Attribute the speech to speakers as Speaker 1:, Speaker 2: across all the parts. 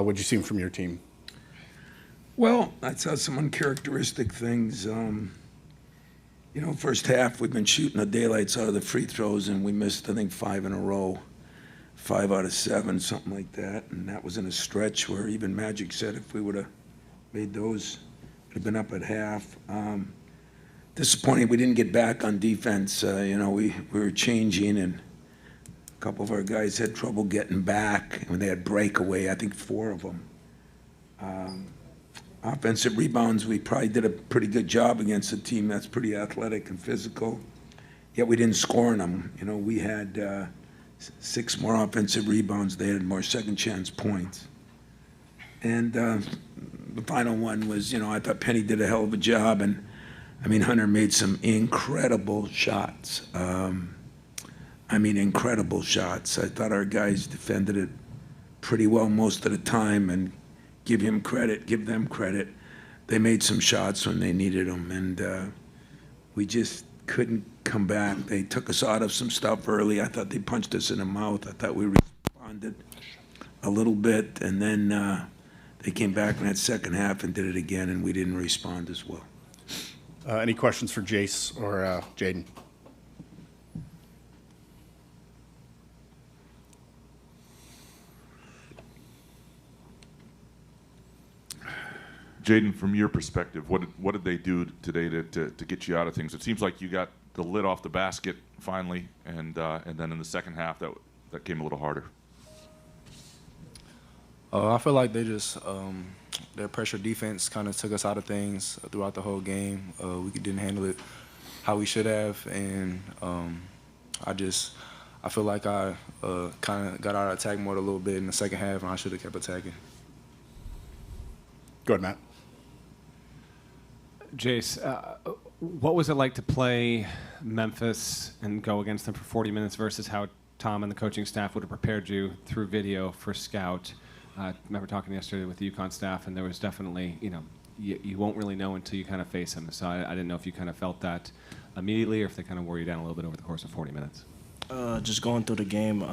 Speaker 1: What'd you see from your team?
Speaker 2: Well, I saw some uncharacteristic things. First half, we've been shooting the daylights out of the free throws, and we missed, I think, 5 in a row, 5 out of 7, something like that. And that was in a stretch where even Magic said if we would have made those, we'd have been up at half. Disappointing we didn't get back on defense. We were changing, and a couple of our guys had trouble getting back when they had breakaway, I think 4 of them. Offensive rebounds, we probably did a pretty good job against a team that's pretty athletic and physical, yet we didn't score on them. We had 6 more offensive rebounds. They had more second chance points. And the final one was, I thought Penny did a hell of a job, and Hunter made some incredible shots. Incredible shots. I thought our guys defended it pretty well most of the time, and give them credit. They made some shots when they needed them, and we just couldn't come back. They took us out of some stuff early. I thought they punched us in the mouth. I thought we responded a little bit, and then they came back in that second half and did it again, and we didn't respond as well.
Speaker 1: Any questions for Jace or Jaden?
Speaker 3: Jaden, from your perspective, what did they do today to get you out of things? It seems like you got the lid off the basket finally, and then in the second half that came a little harder.
Speaker 4: I feel like they just their pressure defense kind of took us out of things throughout the whole game. We didn't handle it how we should have, and I feel like I kind of got out of attack mode a little bit in the second half, and I should have kept attacking.
Speaker 1: Go ahead, Matt.
Speaker 5: Jace, what was it like to play Memphis and go against them for 40 minutes versus how Tom and the coaching staff would have prepared you through video for scout? I remember talking yesterday with the UConn staff, and there was definitely, you won't really know until you kind of face them. So I didn't know if you kind of felt that immediately or if they kind of wore you down a little bit over the course of 40 minutes.
Speaker 6: Just going through the game,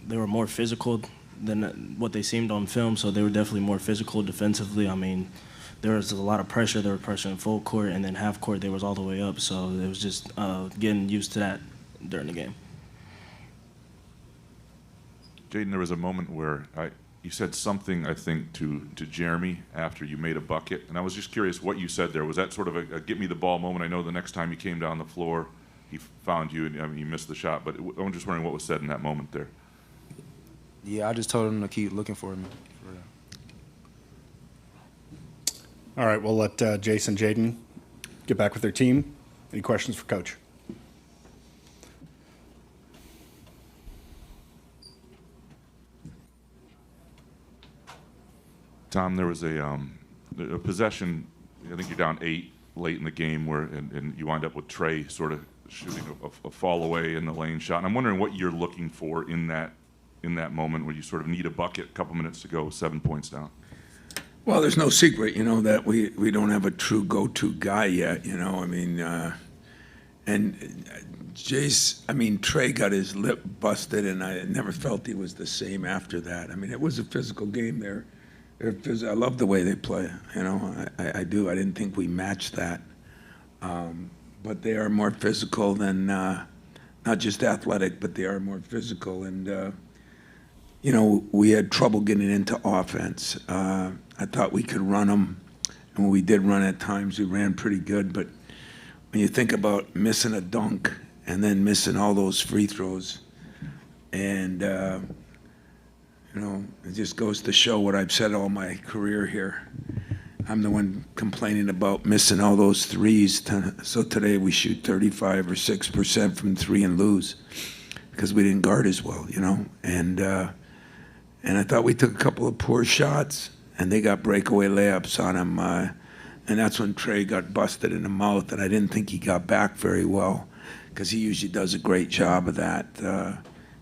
Speaker 6: they were more physical than what they seemed on film, so they were definitely more physical defensively. There was a lot of pressure. They were pressuring full court, and then half court, they was all the way up. So it was just getting used to that during the game.
Speaker 3: Jaden, there was a moment where you said something, I think, to Jeremy after you made a bucket, and I was just curious what you said there. Was that sort of a get me the ball moment? I know the next time you came down the floor, he found you, and you missed the shot, but I'm just wondering what was said in that moment there.
Speaker 4: Yeah, I just told him to keep looking for me.
Speaker 1: All right, we'll let Jace and Jaden get back with their team. Any questions for Coach?
Speaker 3: Tom, there was a possession, I think you're down 8 late in the game, and you wind up with Trey sort of shooting a fall away in the lane shot. And I'm wondering what you're looking for in that moment where you sort of need a bucket, a couple minutes to go, 7 points down.
Speaker 2: Well, there's no secret, that we don't have a true go-to guy yet, and Jace, Trey got his lip busted, and I never felt he was the same after that. It was a physical game there. I love the way they play, I do. I didn't think we matched that. But they are more physical than, not just athletic, but they are more physical. And, we had trouble getting into offense. I thought we could run them, and when we did run at times, we ran pretty good. But when you think about missing a dunk and then missing all those free throws, and, it just goes to show what I've said all my career here. I'm the one complaining about missing all those threes. So today we shoot 35 or 6% from 3 and lose because we didn't guard as well, And I thought we took a couple of poor shots, and they got breakaway layups on them. And that's when Trey got busted in the mouth, and I didn't think he got back very well because he usually does a great job of that.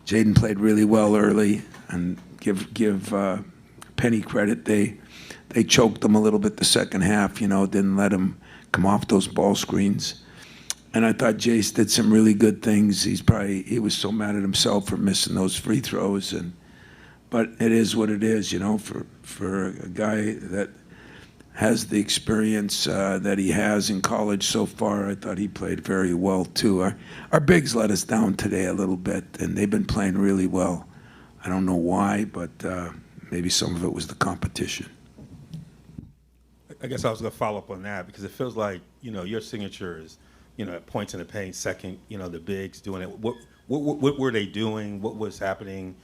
Speaker 2: Jaden played really well early, and give Penny credit. They choked them a little bit the second half, didn't let him come off those ball screens. And I thought Jace did some really good things. He was so mad at himself for missing those free throws. but it is what it is, for a guy that has the experience that he has in college so far. I thought he played very well, too. Our bigs let us down today a little bit, and they've been playing really well. I don't know why, but maybe some of it was the competition.
Speaker 7: I guess I was going to follow up on that because it feels like, your signature is, at points in the paint, second, the bigs doing it. What were they doing? What was happening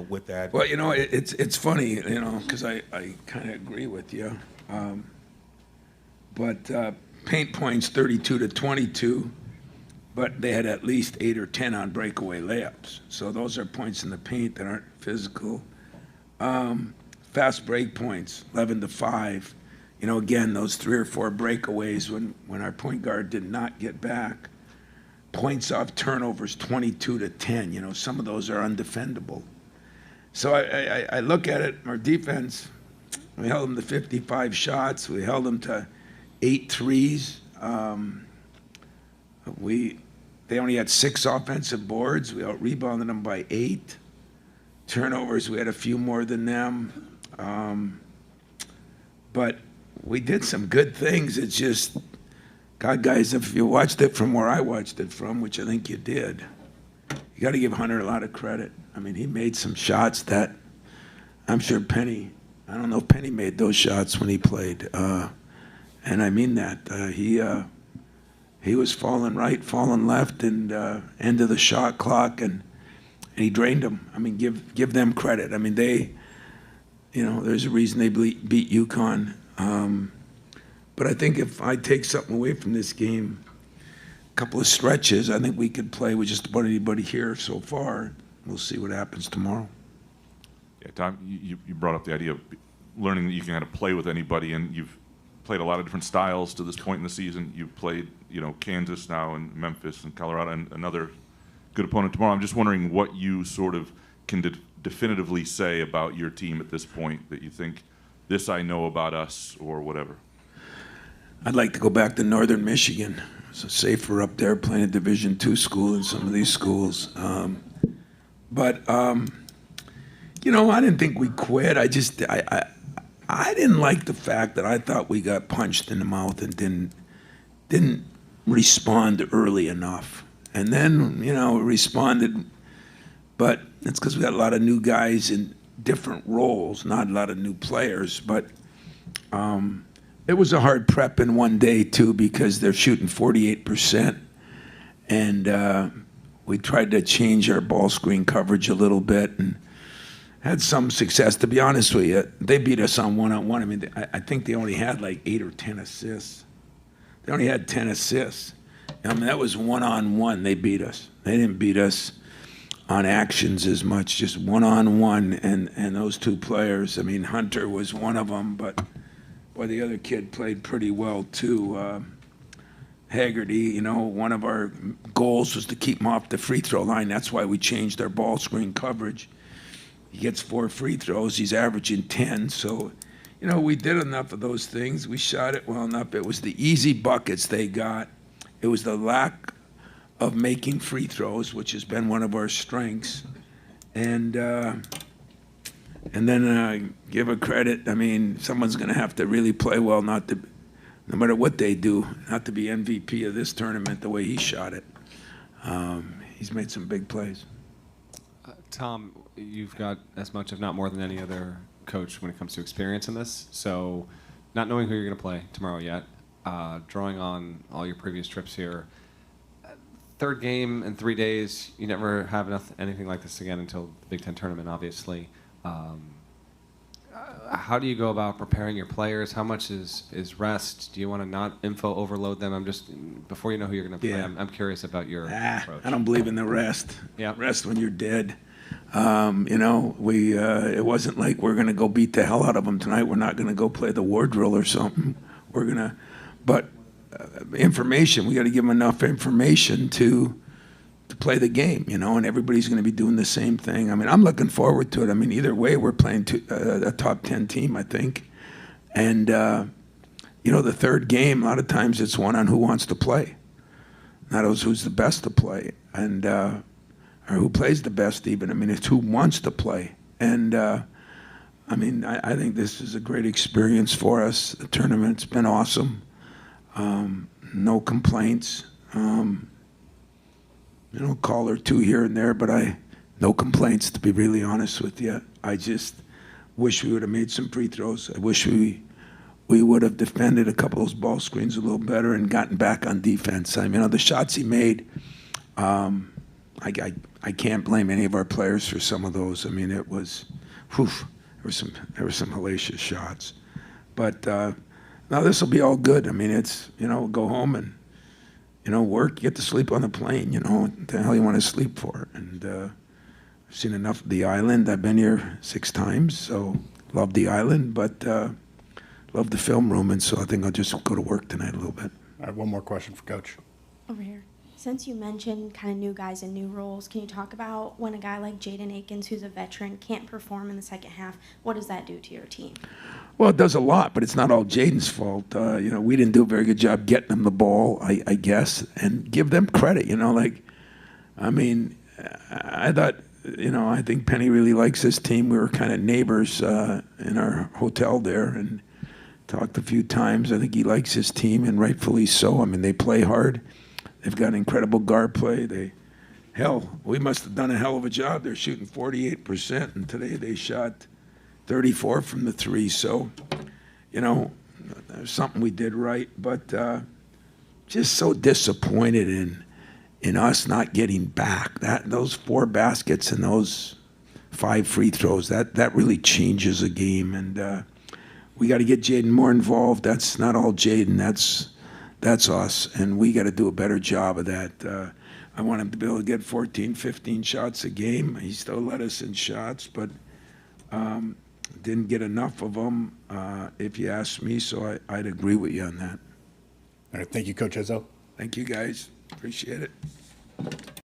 Speaker 7: with that?
Speaker 2: Well, it's funny, because I kind of agree with you. But paint points 32 to 22, but they had at least 8 or 10 on breakaway layups. So those are points in the paint that aren't physical. Fast break points, 11 to 5. Again, those 3 or 4 breakaways when our point guard did not get back. Points off turnovers, 22 to 10. Some of those are undefendable. So I look at it, our defense, we held them to 55 shots. We held them to 8 threes. They only had 6 offensive boards. We out-rebounded them by 8. Turnovers, we had a few more than them. But we did some good things. It's just, God, guys, if you watched it from where I watched it from, which I think you did, you got to give Hunter a lot of credit. I mean, he made some shots that I'm sure I don't know if Penny made those shots when he played. And I mean that. He was falling right, falling left, and end of the shot clock, and he drained them. I mean, give them credit. I mean, there's a reason they beat UConn. But I think if I take something away from this game, a couple of stretches, I think we could play with just about anybody here so far. We'll see what happens tomorrow.
Speaker 3: Yeah, Tom, you brought up the idea of learning that you can kind of play with anybody, and you've played a lot of different styles to this point in the season. You've played, Kansas now and Memphis and Colorado and another good opponent tomorrow. I'm just wondering what you sort of can definitively say about your team at this point that you think, this I know about us, or whatever.
Speaker 2: I'd like to go back to Northern Michigan. So safer up there playing a Division II school in some of these schools. But I didn't think we quit. I didn't like the fact that I thought we got punched in the mouth and didn't respond early enough. And then, we responded, but it's because we got a lot of new guys in different roles, not a lot of new players. But it was a hard prep in one day, too, because they're shooting 48%. And we tried to change our ball screen coverage a little bit and had some success. To be honest with you, they beat us on one-on-one. I mean, I think they only had like 8 or 10 assists. They only had 10 assists. I mean, that was one-on-one. They beat us. They didn't beat us on actions as much, just one-on-one. And those 2 players, I mean, Hunter was one of them, but boy, the other kid played pretty well too. Haggerty, one of our goals was to keep him off the free throw line. That's why we changed our ball screen coverage. He gets 4 free throws. He's averaging 10. So, we did enough of those things. We shot it well enough. It was the easy buckets they got. It was the lack of making free throws, which has been one of our strengths. And then give a credit. I mean, someone's going to have to really play well, no matter what they do, not to be MVP of this tournament the way he shot it. He's made some big plays.
Speaker 5: Tom, you've got as much, if not more than any other coach when it comes to experience in this. So not knowing who you're going to play tomorrow yet, drawing on all your previous trips here, third game in 3 days, you never have anything like this again until the Big Ten tournament, obviously. How do you go about preparing your players? How much is rest? Do you want to not info overload them? I'm just, before you know who you're going to play,
Speaker 2: Yeah.
Speaker 5: I'm curious about your approach.
Speaker 2: I don't believe in the rest.
Speaker 5: Yeah.
Speaker 2: Rest when you're dead. It wasn't like we're going to go beat the hell out of them tonight. We're not going to go play the war drill or something. But information, we got to give them enough information to play the game, and everybody's going to be doing the same thing. I mean, I'm looking forward to it. I mean, either way, we're playing a top 10 team, I think. And, the third game, a lot of times it's one on who wants to play, not who's the best to play, and or who plays the best even. I mean, it's who wants to play. And I mean, I think this is a great experience for us. The tournament's been awesome. No complaints. Call or two here and there, but no complaints, to be really honest with you. I just wish we would have made some free throws. I wish we would have defended a couple of those ball screens a little better and gotten back on defense. I mean, the shots he made, I can't blame any of our players for some of those. I mean, it was, whew, there were some hellacious shots. But now this will be all good. I mean, it's, go home and, work, get to sleep on the plane, what the hell you want to sleep for? And I've seen enough of the island. I've been here 6 times, so love the island, but love the film room, and so I think I'll just go to work tonight a little bit.
Speaker 1: All right, one more question for Coach.
Speaker 8: Over here. Since you mentioned kind of new guys in new roles, can you talk about when a guy like Jaden Akins, who's a veteran, can't perform in the second half, what does that do to your team?
Speaker 2: Well, it does a lot, but it's not all Jaden's fault. We didn't do a very good job getting them the ball, I guess, and give them credit. I thought, I think Penny really likes this team. We were kind of neighbors in our hotel there and talked a few times. I think he likes his team, and rightfully so. I mean, they play hard. They've got incredible guard play. We must have done a hell of a job. They're shooting 48%, and today they shot 34 from the 3. So, there's something we did right, but just so disappointed in us not getting back. Those 4 baskets and those 5 free throws, that really changes a game, and we got to get Jaden more involved. That's not all Jaden. That's us, and we got to do a better job of that. I want him to be able to get 14, 15 shots a game. He still led us in shots, but didn't get enough of them, if you ask me, so I'd agree with you on that.
Speaker 1: All right, thank you, Coach Izzo.
Speaker 2: Thank you, guys. Appreciate it.